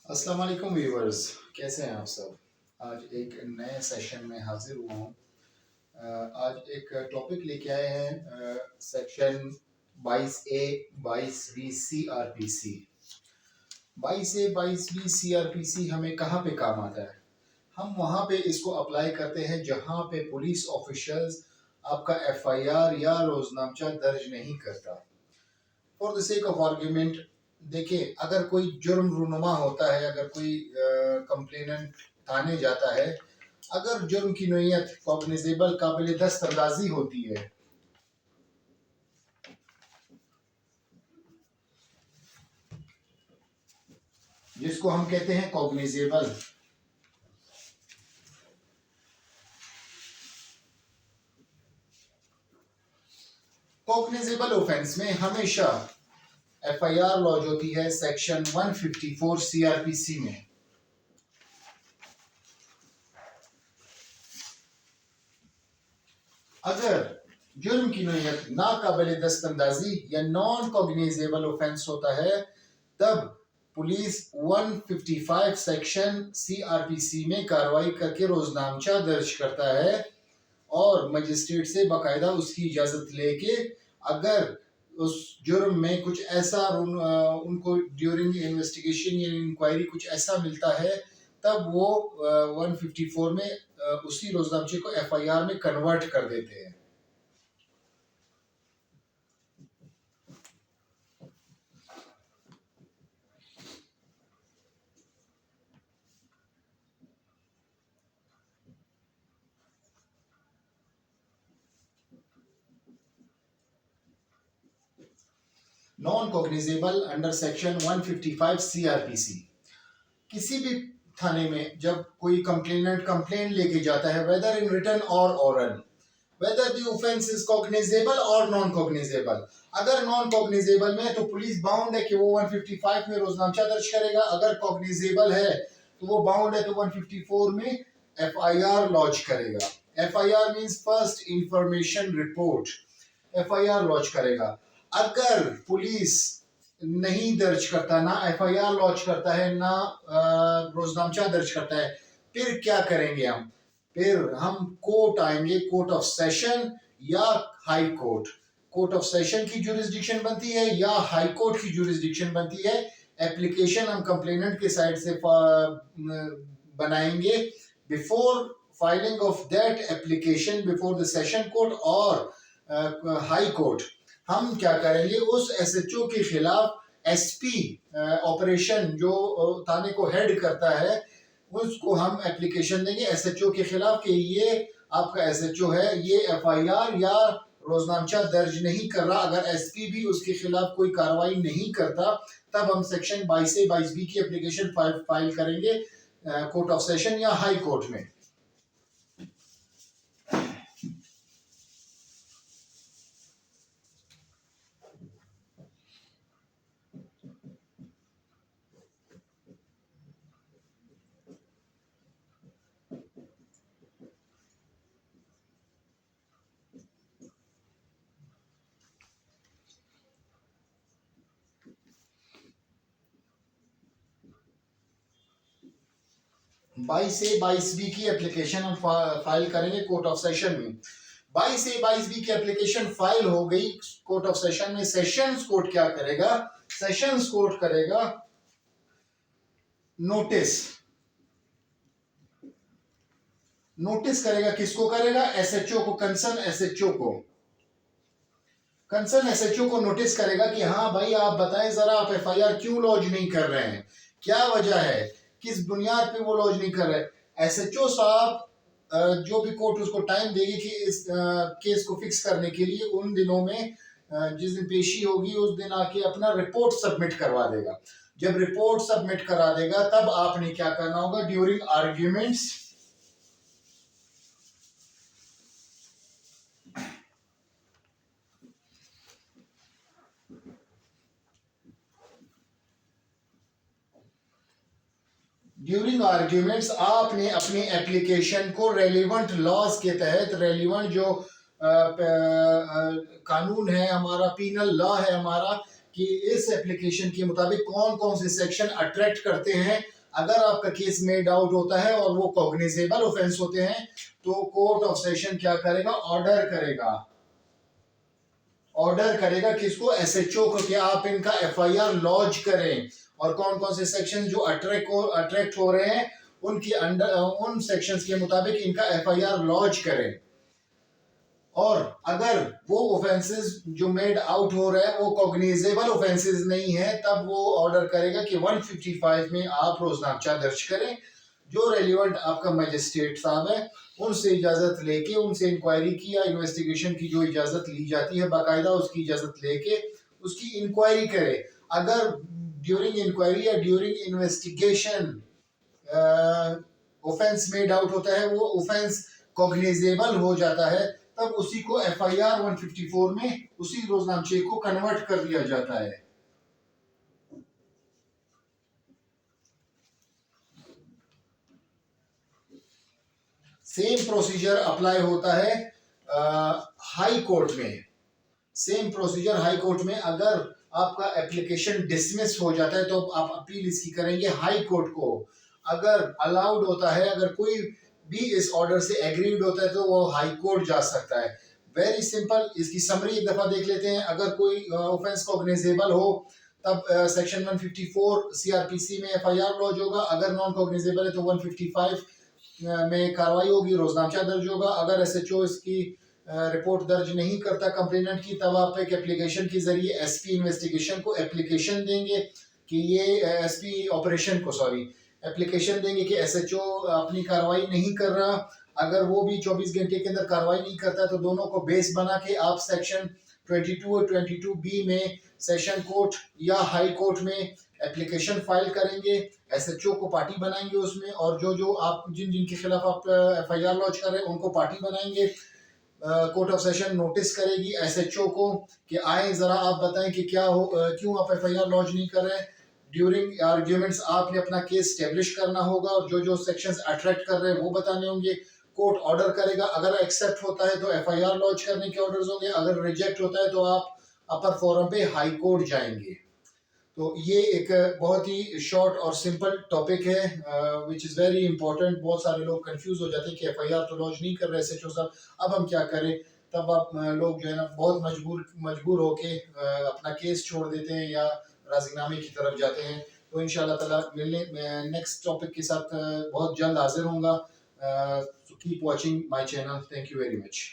अस्सलाम वालेकुम व्यूवर्स, कैसे हैं आप सब। आज एक नए सेशन में हाजिर हुआ हूँ। आज एक टॉपिक लेके आए हैं, section 22A 22B CRPC। 22A 22B CRPC हमें कहाँ पे काम आता है? हम वहाँ पे इसको अप्लाई करते हैं जहाँ पे पुलिस ऑफिशल्स आपका FIR या रोजनामचा दर्ज नहीं करता। For the sake of argument, देखिए, अगर कोई जुर्म रूनुमा होता है, अगर कोई कंप्लेनेंट थाने जाता है, अगर जुर्म की नोयत कॉग्निजेबल काबिल दस्तंदाजी होती है, जिसको हम कहते हैं कॉग्निजेबल, कॉग्निजेबल ऑफेंस में हमेशा FIR लॉज होती है सेक्शन 154 CRPC में। अगर जुर्म की नोयत नाकाबिल दस्तंदाजी या नॉन कॉग्निजेबल ऑफेंस होता है, तब पुलिस 155 सेक्शन CRPC में कार्रवाई करके रोजनामचा दर्ज करता है और मजिस्ट्रेट से बाकायदा उसकी इजाजत लेके, अगर उस जुर्म में कुछ ऐसा उनको ड्यूरिंग इन्वेस्टिगेशन या इंक्वायरी कुछ ऐसा मिलता है, तब वो 154 में उसी रोजनामचे को FIR में कन्वर्ट कर देते हैं। Non cognizable under section 155 CRPC। किसी भी थाने में जब कोई कंप्लेनेंट कंप्लेन लेके जाता है, वेदर इन रिटन और oral, whether the offense is cognizable or non cognizable, अगर नॉन कॉग्निजेबल में तो पुलिस बाउंड है कि वो 155 में रोजनामचा दर्ज करेगा, अगर कॉग्निजेबल है तो वो बाउंड है तो 154 में FIR लॉन्च करेगा। FIR means first information report, FIR launch करेगा। अगर पुलिस नहीं दर्ज करता, ना FIR लॉन्च करता है, ना रोजनामचा दर्ज करता है, फिर क्या करेंगे हम? फिर हम कोर्ट आएंगे, कोर्ट ऑफ सेशन या high court. Court of session की जुरिस्डिक्शन बनती है या हाई कोर्ट की जुरिस्डिक्शन बनती है। एप्लीकेशन हम कंप्लेनेंट के साइड से बनाएंगे। Before filing of that application before the session court और हाई कोर्ट, हम क्या करेंगे, उस SHO के खिलाफ SP ऑपरेशन जो थाने को हेड करता है, उसको हम एप्लीकेशन देंगे SHO के खिलाफ कि ये आपका SHO है, ये FIR या रोजनामचा दर्ज नहीं कर रहा। अगर SP भी उसके खिलाफ कोई कार्रवाई नहीं करता, तब हम सेक्शन 22A 22B की एप्लीकेशन फाइल करेंगे कोर्ट ऑफ सेशन या हाई कोर्ट में। बाईस ए 22B की एप्लीकेशन हम फाइल करेंगे कोर्ट ऑफ सेशन में। 22A 22B की एप्लीकेशन फाइल हो गई कोर्ट ऑफ सेशन में। सेशंस कोर्ट क्या करेगा? सेशंस कोर्ट करेगा नोटिस। नोटिस करेगा, किसको करेगा? SHO को, कंसर्न SHO को। कंसर्न SHO को नोटिस करेगा कि हाँ भाई, आप बताएं जरा, आप FIR क्यों लॉन्च नहीं कर रहे हैं, क्या वजह है, किस बुनियाद पे वो लॉन्च नहीं कर रहे। SHO साहब जो भी कोर्ट उसको टाइम देगी कि इस केस को फिक्स करने के लिए, उन दिनों में जिस दिन पेशी होगी उस दिन आके अपना रिपोर्ट सबमिट करवा देगा। जब रिपोर्ट सबमिट करा देगा, तब आपने क्या करना होगा? ड्यूरिंग आर्ग्यूमेंट्स आपने अपनी एप्लीकेशन को रेलिवेंट लॉज के तहत, रेलिवेंट जो कानून है हमारा, पीनल लॉ है हमारा, कि इस एप्लीकेशन के मुताबिक कौन कौन से सेक्शन अट्रैक्ट करते हैं। अगर आपका केस मेड आउट होता है और वो कॉग्निजेबल ऑफेंस होते हैं तो कोर्ट ऑफ सेशन क्या करेगा, ऑर्डर करेगा किसको, एसएचओ को, कि आप इनका एफआईआर लॉन्च करें और कौन कौन से सेक्शन जो अट्रैक्ट हो रहे हैं उनकी अंडर उन सेक्शंस के मुताबिक इनका एफआईआर लॉन्च करें। और अगर वो ऑफेंसेस जो मेड आउट हो रहे हैं वो कॉग्निजेबल ऑफेंसेस नहीं है तब वो ऑर्डर करेगा कि 155 में आप रोजनामचा दर्ज करें। जो रेलिवेंट आपका मजिस्ट्रेट साहब है उनसे इजाजत लेके, उनसे इंक्वायरी की या इन्वेस्टिगेशन की जो इजाजत ली जाती है बाकायदा उसकी इजाजत लेके उसकी इंक्वायरी करे। अगर ड्यूरिंग इंक्वायरी या during investigation offence made out होता है, वो ऑफेंस कॉग्निजेबल हो जाता है, तब उसी को एफआईआर 154 में उसी रोजनामचे को कन्वर्ट कर दिया जाता है। सेम प्रोसीजर अप्लाई होता है हाई कोर्ट में। सेम प्रोसीजर हाई कोर्ट में, अगर आपका एप्लीकेशन डिसमिस हो जाता है तो आप अपील इसकी करेंगे हाई कोर्ट को। अगर अलाउड होता है, अगर कोई भी इस ऑर्डर से एग्रीड होता है तो वो हाई कोर्ट जा सकता है। वेरी सिंपल, इसकी समरी एक दफा देख लेते हैं। अगर कोई ऑफेंस कॉग्निजेबल हो तब सेक्शन 154 सीआरपीसी में एफआईआर लॉन्च होगा। अगर नॉन कॉग्निजेबल है तो 155 में कार्रवाई होगी, रोजनामचा दर्ज होगा। अगर एसएचओ इसकी रिपोर्ट दर्ज नहीं करता कंप्लेनेंट की, तब आप एक एप्लीकेशन के जरिए एसपी इन्वेस्टिगेशन को एप्लीकेशन देंगे कि ये एसपी ऑपरेशन को एप्लीकेशन देंगे कि एसएचओ अपनी कार्रवाई नहीं कर रहा। अगर वो भी 24 घंटे के अंदर कार्रवाई नहीं करता तो दोनों को बेस बना के आप सेक्शन 22 और 22B में सेशन कोर्ट या हाई कोर्ट में एप्लीकेशन फाइल करेंगे, एसएचओ को पार्टी बनाएंगे उसमें, और जो आप जिनके खिलाफ आप एफआईआर लॉन्च कर रहे हैं उनको पार्टी बनाएंगे। कोर्ट ऑफ सेशन नोटिस करेगी एसएचओ को कि आए जरा आप बताएं कि क्या हो, क्यों आप एफआईआर लॉन्च नहीं कर रहे हैं। ड्यूरिंग आर्ग्यूमेंट्स आपने अपना केस स्टेब्लिश करना होगा और जो सेक्शंस अट्रैक्ट कर रहे हैं वो बताने होंगे। कोर्ट ऑर्डर करेगा, अगर एक्सेप्ट होता है तो एफआईआर लॉन्च करने के ऑर्डर्स होंगे, अगर रिजेक्ट होता है तो आप अपर फोरम पे हाई कोर्ट जाएंगे। तो ये एक बहुत ही शॉर्ट और सिंपल टॉपिक है विच इज़ वेरी इंपॉर्टेंट। बहुत सारे लोग कंफ्यूज हो जाते हैं कि एफआईआर तो लॉन्च नहीं कर रहे एसएचओ साहब, अब हम क्या करें। तब आप लोग जो है ना बहुत मजबूर होके अपना केस छोड़ देते हैं या राजीनामे की तरफ जाते हैं। तो इंशाल्लाह ताला मिलने नेक्स्ट टॉपिक के साथ बहुत जल्द हाजिर होऊंगा। Keep watching my channel, thank you very much.